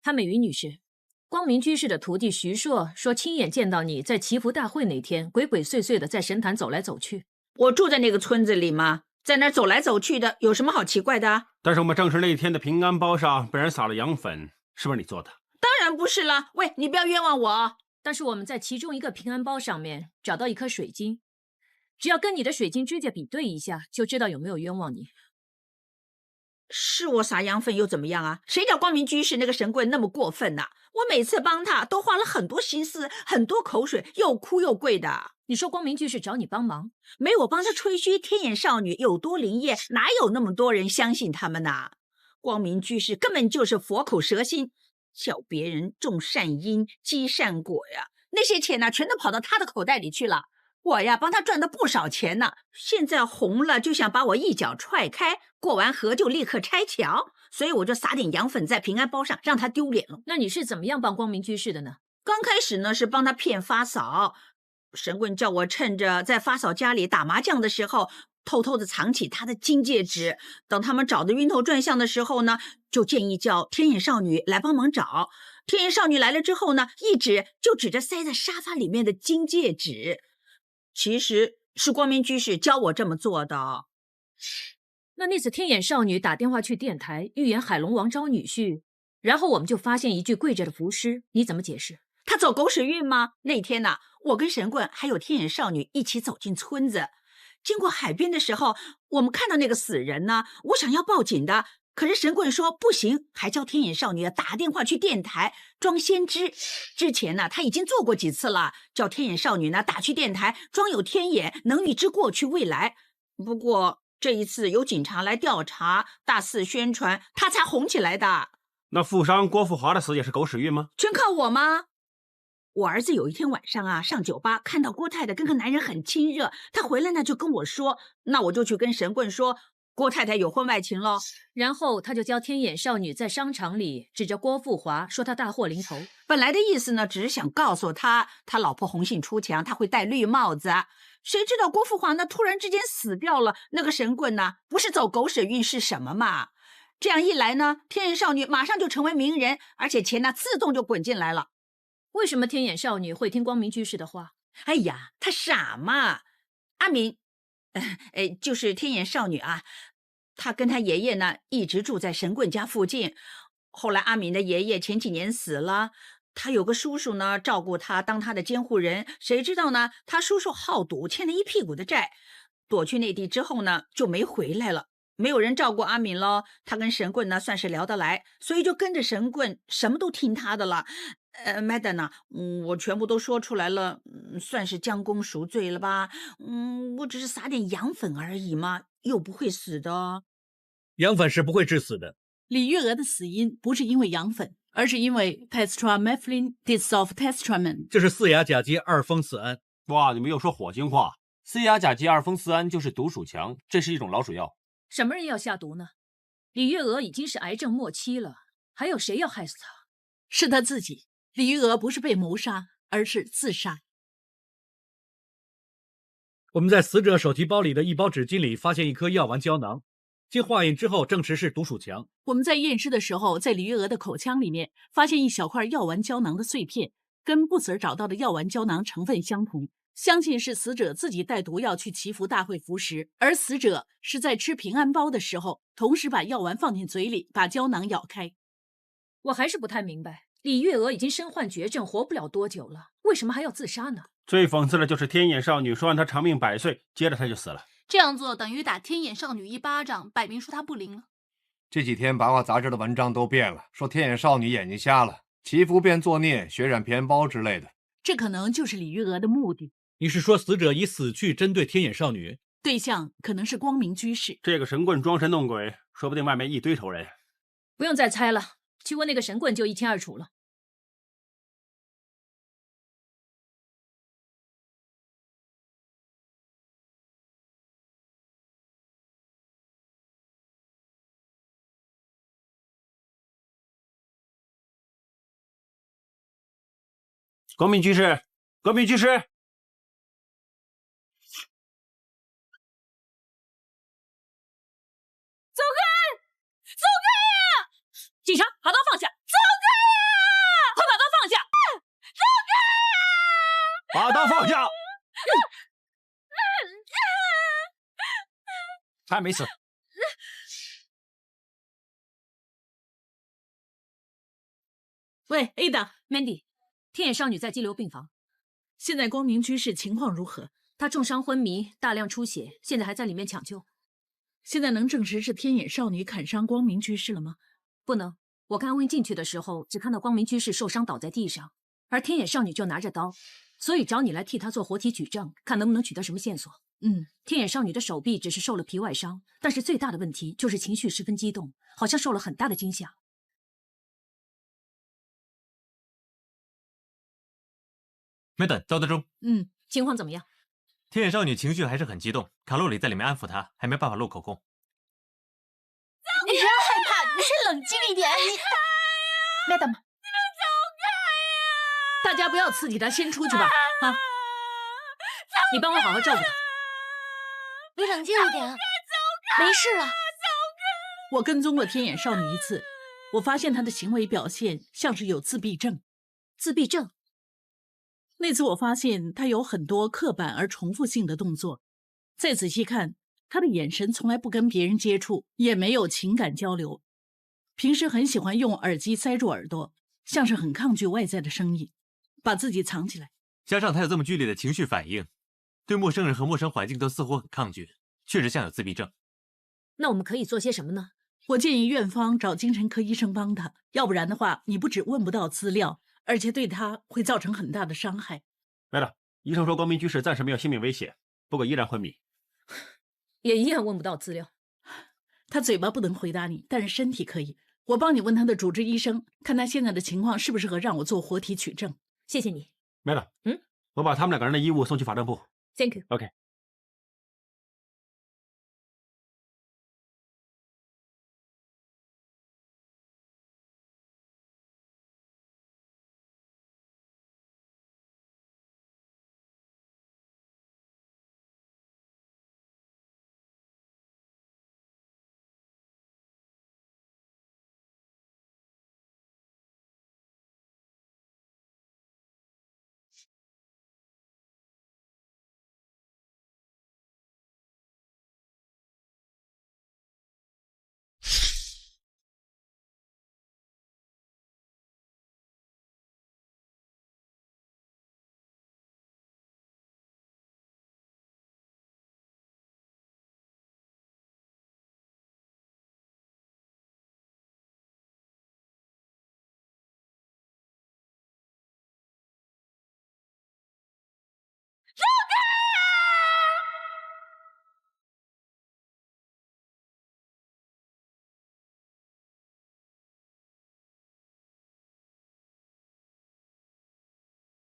潘美云女士，光明居士的徒弟徐硕说，亲眼见到你在祈福大会那天鬼鬼祟祟的在神坛走来走去。我住在那个村子里吗？在那儿走来走去的，有什么好奇怪的？但是我们证实那天的平安包上被人撒了羊粉，是不是你做的？当然不是了，喂，你不要冤枉我。但是我们在其中一个平安包上面找到一颗水晶，只要跟你的水晶指甲比对一下，就知道有没有冤枉你。是我撒羊粉又怎么样啊？谁叫光明居士那个神棍那么过分呢？我每次帮他都花了很多心思，很多口水，又哭又跪的。你说光明居士找你帮忙，没我帮他吹嘘天眼少女有多灵验，哪有那么多人相信他们呢？光明居士根本就是佛口蛇心，叫别人种善因积善果呀。那些钱呢，全都跑到他的口袋里去了。我呀，帮他赚了不少钱呢。现在红了，就想把我一脚踹开，过完河就立刻拆桥，所以我就撒点羊粉在平安包上，让他丢脸了。那你是怎么样帮光明居士的呢？刚开始呢，是帮他骗发嫂。神棍叫我趁着在发嫂家里打麻将的时候，偷偷的藏起他的金戒指。等他们找得晕头转向的时候呢，就建议叫天眼少女来帮忙找。天眼少女来了之后呢，一指就指着塞在沙发里面的金戒指。其实是光明居士教我这么做的。那次天眼少女打电话去电台预言海龙王招女婿，然后我们就发现一具跪着的浮尸，你怎么解释？他走狗屎运吗？那天呢，我跟神棍还有天眼少女一起走进村子，经过海边的时候，我们看到那个死人呢，我想要报警的，可是神棍说不行，还叫天眼少女打电话去电台装先知。之前呢，他已经做过几次了，叫天眼少女呢打去电台装有天眼，能预知过去未来。不过这一次有警察来调查，大肆宣传，他才红起来的。那富商郭富华的死也是狗屎运吗？全靠我吗？我儿子有一天晚上啊，上酒吧看到郭太太跟个男人很亲热，他回来呢就跟我说，那我就去跟神棍说郭太太有婚外情了。然后他就教天眼少女在商场里指着郭富华说他大祸临头。本来的意思呢，只是想告诉他老婆红杏出墙，他会戴绿帽子。谁知道郭富华呢突然之间死掉了，那个神棍呢不是走狗屎运是什么嘛？这样一来呢，天眼少女马上就成为名人，而且钱呢自动就滚进来了。为什么天眼少女会听光明居士的话？哎呀，她傻嘛。阿敏，就是天眼少女啊，她跟她爷爷呢一直住在神棍家附近。后来阿敏的爷爷前几年死了，他有个叔叔呢照顾他，当他的监护人。谁知道呢，他叔叔好赌，欠了一屁股的债，躲去内地之后呢就没回来了。没有人照顾阿敏咯，他跟神棍呢算是聊得来，所以就跟着神棍，什么都听他的了。Madam 呢，我全部都说出来了，算是将功赎罪了吧？我只是撒点羊粉而已嘛，又不会死的。羊粉是不会致死的。李月娥的死因不是因为羊粉，而是因为 tetramethyl disulftetramen， 这是四亚甲基二峰四胺。哇，你们又说火星话。四亚甲基二峰四胺就是毒鼠强，这是一种老鼠药。什么人要下毒呢？李月娥已经是癌症末期了，还有谁要害死她？是她自己。李玉娥不是被谋杀，而是自杀。我们在死者手提包里的一包纸巾里发现一颗药丸胶囊，经化验之后证实是毒鼠强。我们在验尸的时候，在李玉娥的口腔里面发现一小块药丸胶囊的碎片，跟不死儿找到的药丸胶囊成分相同，相信是死者自己带毒药去祈福大会服食，而死者是在吃平安包的时候，同时把药丸放进嘴里，把胶囊咬开。我还是不太明白。李月娥已经身患绝症，活不了多久了，为什么还要自杀呢？最讽刺的就是天眼少女说让她长命百岁，接着她就死了。这样做等于打天眼少女一巴掌，摆明说她不灵了。这几天八卦杂志的文章都变了，说天眼少女眼睛瞎了，祈福变作孽，血染平安包之类的。这可能就是李玉娥的目的。你是说死者以死去针对天眼少女？对象可能是光明居士。这个神棍装神弄鬼，说不定外面一堆仇人。不用再猜了，去问那个神棍就一清二楚了。光明居士，光明居士，走开！走开呀！警察，把刀放下！走开还没死。喂 ，Ada， Mandy， 天眼少女在激流病房，现在光明居士情况如何？她重伤昏迷，大量出血，现在还在里面抢救。现在能证实是天眼少女砍伤光明居士了吗？不能，我跟安温进去的时候，只看到光明居士受伤倒在地上，而天眼少女就拿着刀，所以找你来替她做活体取证，看能不能取得什么线索。天眼少女的手臂只是受了皮外伤，但是最大的问题就是情绪十分激动，好像受了很大的惊吓。没等，赵德忠。情况怎么样？天眼少女情绪还是很激动，卡洛里在里面安抚她，还没办法录口供。你不要害怕，你先冷静一点。Madam， 大家不要刺激他，先出去吧。啊，你帮我好好照顾他。你冷静一点，没事了。我跟踪过天眼少女一次，我发现她的行为表现像是有自闭症。自闭症？那次我发现她有很多刻板而重复性的动作，再仔细看，她的眼神从来不跟别人接触，也没有情感交流。平时很喜欢用耳机塞住耳朵，像是很抗拒外在的声音，把自己藏起来。加上她有这么剧烈的情绪反应，对陌生人和陌生环境都似乎很抗拒，确实像有自闭症。那我们可以做些什么呢？我建议院方找精神科医生帮她，要不然的话，你不只问不到资料，而且对她会造成很大的伤害。来了，医生说光明居士暂时没有性命危险，不过依然昏迷，也一样问不到资料。他嘴巴不能回答你，但是身体可以。我帮你问他的主治医生，看他现在的情况适不适合让我做活体取证。谢谢你。没了。我把他们两个人的衣物送去法政部。Thank you。 OK。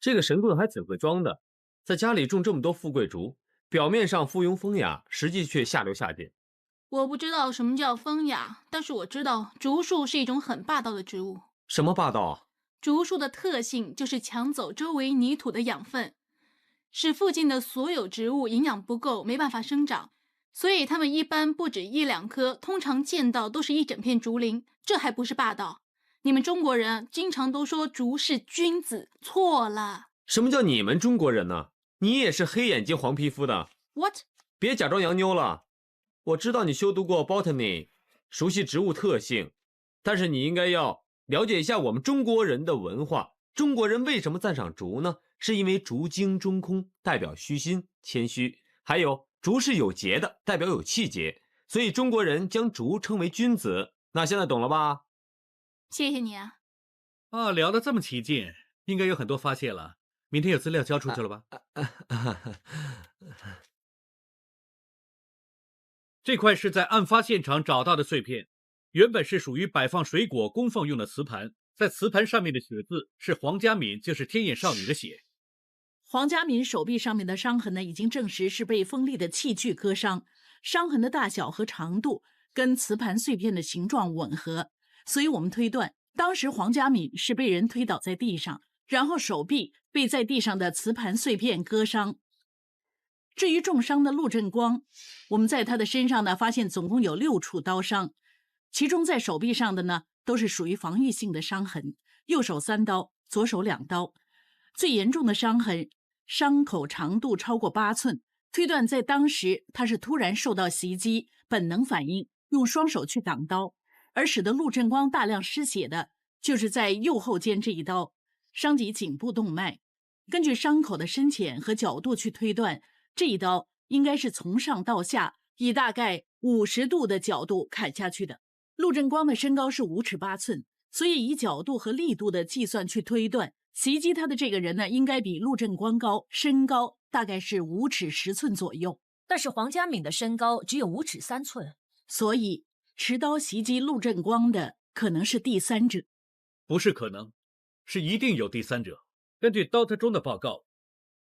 这个神棍还挺会装的，在家里种这么多富贵竹，表面上附庸风雅，实际却下流下贱。我不知道什么叫风雅，但是我知道竹树是一种很霸道的植物。什么霸道啊？竹树的特性就是抢走周围泥土的养分，使附近的所有植物营养不够，没办法生长。所以它们一般不止一两棵，通常见到都是一整片竹林，这还不是霸道？你们中国人经常都说竹是君子，错了。什么叫你们中国人呢？你也是黑眼睛黄皮肤的。 What？ 别假装洋妞了。我知道你修读过 botany， 熟悉植物特性，但是你应该要了解一下我们中国人的文化。中国人为什么赞赏竹呢？是因为竹精中空，代表虚心谦虚，还有竹是有节的，代表有气节，所以中国人将竹称为君子。那现在懂了吧？谢谢你啊。聊得这么起劲，应该有很多发现了。明天有资料交出去了吧？这块是在案发现场找到的碎片，原本是属于摆放水果供奉用的瓷盘，在瓷盘上面的血渍是黄家敏，就是天眼少女的血。黄家敏手臂上面的伤痕呢，已经证实是被锋利的器具割伤，伤痕的大小和长度跟瓷盘碎片的形状吻合，所以我们推断，当时黄家敏是被人推倒在地上，然后手臂被在地上的瓷盘碎片割伤。至于重伤的陆振光，我们在他的身上呢发现总共有6处刀伤，其中在手臂上的呢都是属于防御性的伤痕，右手3刀，左手2刀。最严重的伤痕，伤口长度超过8寸，推断在当时他是突然受到袭击，本能反应，用双手去挡刀，而使得陆振光大量失血的就是在右后肩这一刀，伤及颈部动脉。根据伤口的深浅和角度去推断，这一刀应该是从上到下以大概50度的角度砍下去的。陆振光的身高是5尺8寸，所以以角度和力度的计算去推断，袭击他的这个人呢，应该比陆振光高，身高大概是5尺10寸左右。但是黄家敏的身高只有5尺3寸，所以持刀袭击陆振光的可能是第三者。不是可能，是一定有第三者。根据刀特中的报告，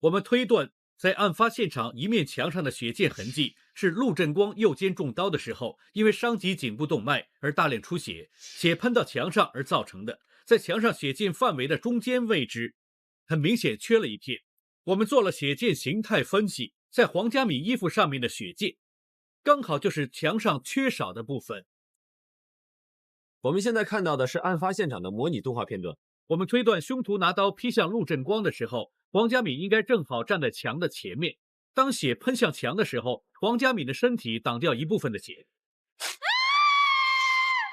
我们推断在案发现场一面墙上的血溅痕迹是陆振光右肩中刀的时候，因为伤及颈部动脉而大量出血，血喷到墙上而造成的。在墙上血溅范围的中间位置，很明显缺了一片。我们做了血溅形态分析，在黄家敏衣服上面的血溅，刚好就是墙上缺少的部分。我们现在看到的是案发现场的模拟动画片段。我们推断凶徒拿刀劈向陆振光的时候，黄家敏应该正好站在墙的前面。当血喷向墙的时候，黄家敏的身体挡掉一部分的血，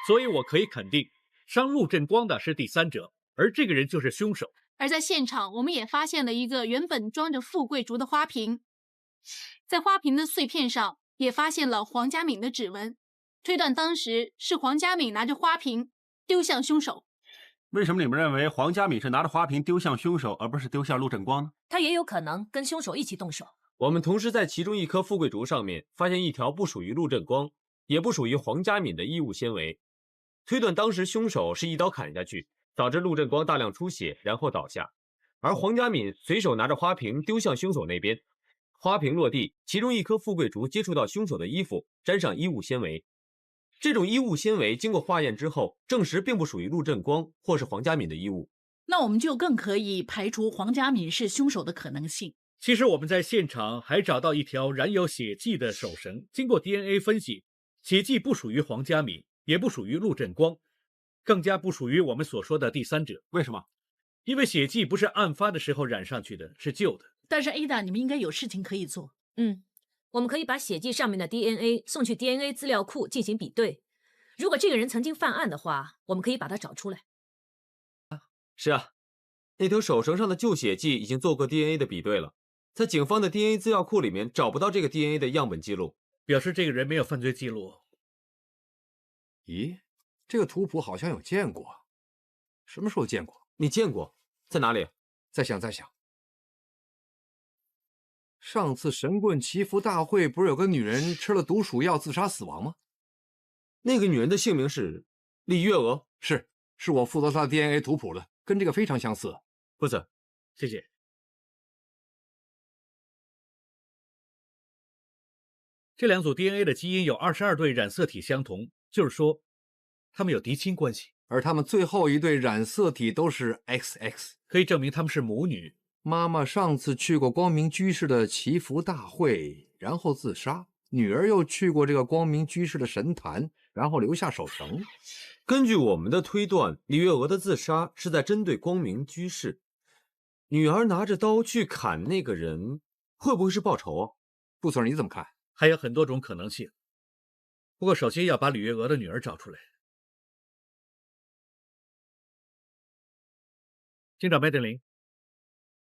所以我可以肯定，伤陆振光的是第三者，而这个人就是凶手。而在现场，我们也发现了一个原本装着富贵竹的花瓶，在花瓶的碎片上也发现了黄家敏的指纹，推断当时是黄家敏拿着花瓶丢向凶手。为什么你们认为黄家敏是拿着花瓶丢向凶手，而不是丢向陆振光呢？他也有可能跟凶手一起动手。我们同时在其中一棵富贵竹上面发现一条不属于陆振光，也不属于黄家敏的衣物纤维，推断当时凶手是一刀砍下去，导致陆振光大量出血，然后倒下，而黄家敏随手拿着花瓶丢向凶手那边，花瓶落地，其中一棵富贵竹接触到凶手的衣服，沾上衣物纤维。这种衣物纤维经过化验之后，证实并不属于陆振光或是黄家敏的衣物。那我们就更可以排除黄家敏是凶手的可能性。其实我们在现场还找到一条染有血迹的手绳，经过 DNA 分析，血迹不属于黄家敏，也不属于陆振光，更加不属于我们所说的第三者。为什么？因为血迹不是案发的时候染上去的，是旧的。但是 Ada， 你们应该有事情可以做。我们可以把血迹上面的 DNA 送去 DNA 资料库进行比对。如果这个人曾经犯案的话，我们可以把他找出来。是啊，那条手绳上的旧血迹已经做过 DNA 的比对了，在警方的 DNA 资料库里面找不到这个 DNA 的样本记录，表示这个人没有犯罪记录。咦，这个图谱好像有见过，什么时候见过？你见过？在哪里？再想。上次神棍祈福大会不是有个女人吃了毒鼠药自杀死亡吗？那个女人的姓名是李月娥。是我负责她的 DNA 图谱的，跟这个非常相似。不是，谢谢。这两组 DNA 的基因有22对染色体相同，就是说他们有嫡亲关系，而他们最后一对染色体都是 XX， 可以证明他们是母女。妈妈上次去过光明居士的祈福大会，然后自杀。女儿又去过这个光明居士的神坛，然后留下手绳。根据我们的推断，李月娥的自杀是在针对光明居士。女儿拿着刀去砍那个人，会不会是报仇啊？布总，你怎么看？还有很多种可能性。不过首先要把李月娥的女儿找出来。警长麦德林，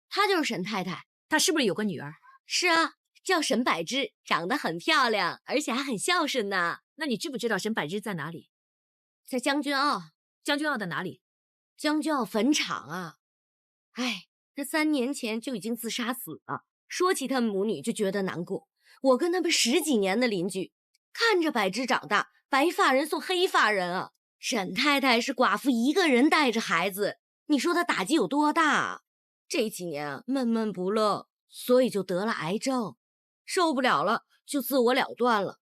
她就是沈太太。她是不是有个女儿？是啊，叫沈柏芝，长得很漂亮，而且还很孝顺呢。那你知不知道沈柏芝在哪里？在将军澳。将军澳的哪里？将军澳坟场啊。哎，她3年前就已经自杀死了。说起他们母女就觉得难过。我跟他们10几年的邻居，看着柏芝长大，白发人送黑发人啊。沈太太是寡妇一个人带着孩子，你说她打击有多大啊？这几年啊，闷闷不乐，所以就得了癌症，受不了了，就自我了断了。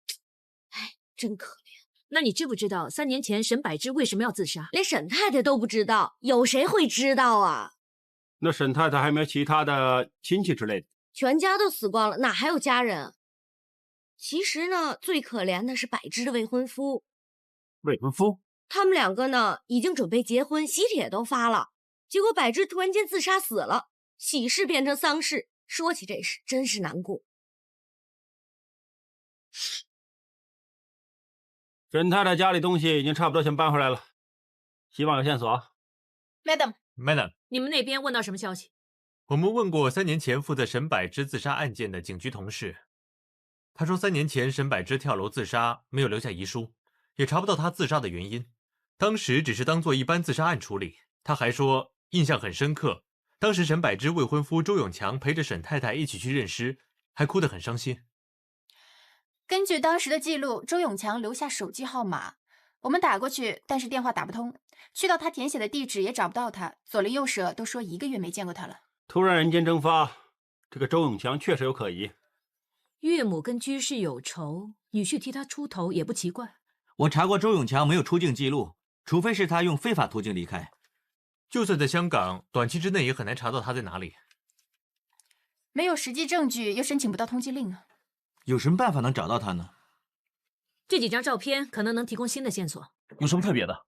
哎，真可怜。那你知不知道3年前沈柏芝为什么要自杀？连沈太太都不知道，有谁会知道啊？那沈太太还没有其他的亲戚之类的？全家都死光了，哪还有家人啊？其实呢，最可怜的是柏芝的未婚夫。未婚夫？他们2个呢，已经准备结婚，喜帖都发了，结果柏芝突然间自杀死了，喜事变成丧事。说起这事，真是难过。沈太太家里东西已经差不多全搬回来了，希望有线索。Madam， 你们那边问到什么消息？我们问过3年前负责沈柏芝自杀案件的警局同事，他说3年前沈柏芝跳楼自杀，没有留下遗书，也查不到他自杀的原因，当时只是当做一般自杀案处理。他还说印象很深刻，当时沈柏芝未婚夫周永强陪着沈太太一起去认尸，还哭得很伤心。根据当时的记录，周永强留下手机号码，我们打过去，但是电话打不通，去到他填写的地址也找不到他，左邻右舍都说1个月没见过他了。突然人间蒸发，这个周永强确实有可疑。岳母跟居士有仇，女婿替他出头也不奇怪。我查过周永强没有出境记录，除非是他用非法途径离开。就算在香港，短期之内也很难查到他在哪里。没有实际证据，又申请不到通缉令啊。有什么办法能找到他呢？这几张照片可能能提供新的线索。有什么特别的？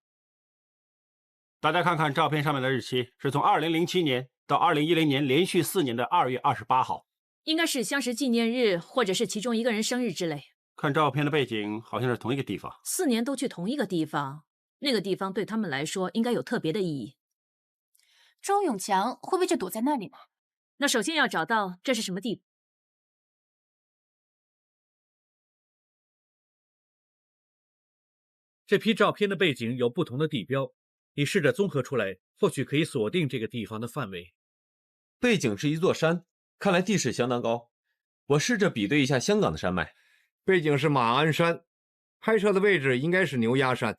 大家看看照片上面的日期，是从2007年到2010年连续4年的2月28号，应该是相识纪念日，或者是其中一个人生日之类。看照片的背景，好像是同一个地方。4年都去同一个地方，那个地方对他们来说应该有特别的意义。周永强会不会就躲在那里呢？那首先要找到这是什么地方。这批照片的背景有不同的地标，你试着综合出来，或许可以锁定这个地方的范围。背景是一座山，看来地势相当高。我试着比对一下香港的山脉，背景是马鞍山，拍摄的位置应该是牛鸭山。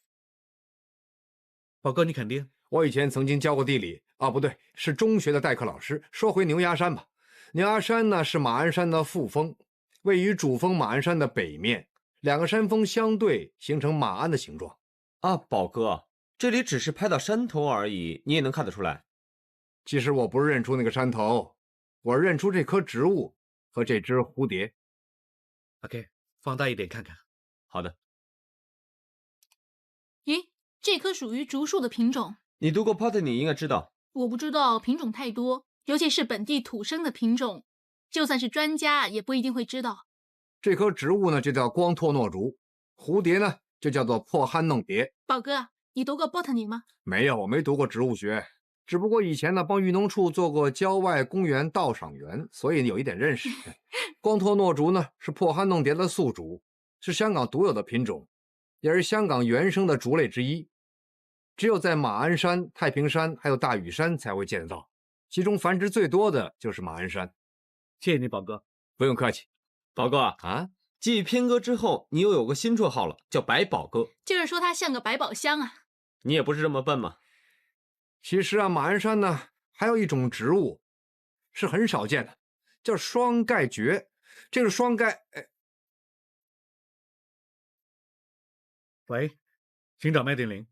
宝哥，你肯定？我以前曾经教过地理啊，不对，是中学的代课老师。说回牛鸭山吧，牛鸭山呢是马鞍山的副峰，位于主峰马鞍山的北面。2个山峰相对，形成马鞍的形状。啊，宝哥，这里只是拍到山头而已，你也能看得出来。其实我不是认出那个山头，我认出这棵植物和这只蝴蝶。OK， 放大一点看看。好的。咦，这棵属于竹树的品种。你读过 Botany 应该知道。我不知道，品种太多，尤其是本地土生的品种，就算是专家也不一定会知道。这棵植物呢就叫光托诺竹，蝴蝶呢就叫做破憨弄蝶。宝哥，你读过 botany 吗？没有，我没读过植物学，只不过以前呢帮渔农处做过郊外公园导赏员，所以有一点认识。光托诺竹呢是破憨弄蝶的宿主，是香港独有的品种，也是香港原生的竹类之一，只有在马鞍山、太平山还有大屿山才会见得到，其中繁殖最多的就是马鞍山。谢谢你，宝哥。不用客气。宝哥啊，继偏哥之后，你又有个新绰号了，叫百宝哥。就是说他像个百宝箱啊。你也不是这么笨嘛。其实啊，马鞍山呢还有一种植物是很少见的，叫双盖蕨。这个双盖，喂，请找麦丁林。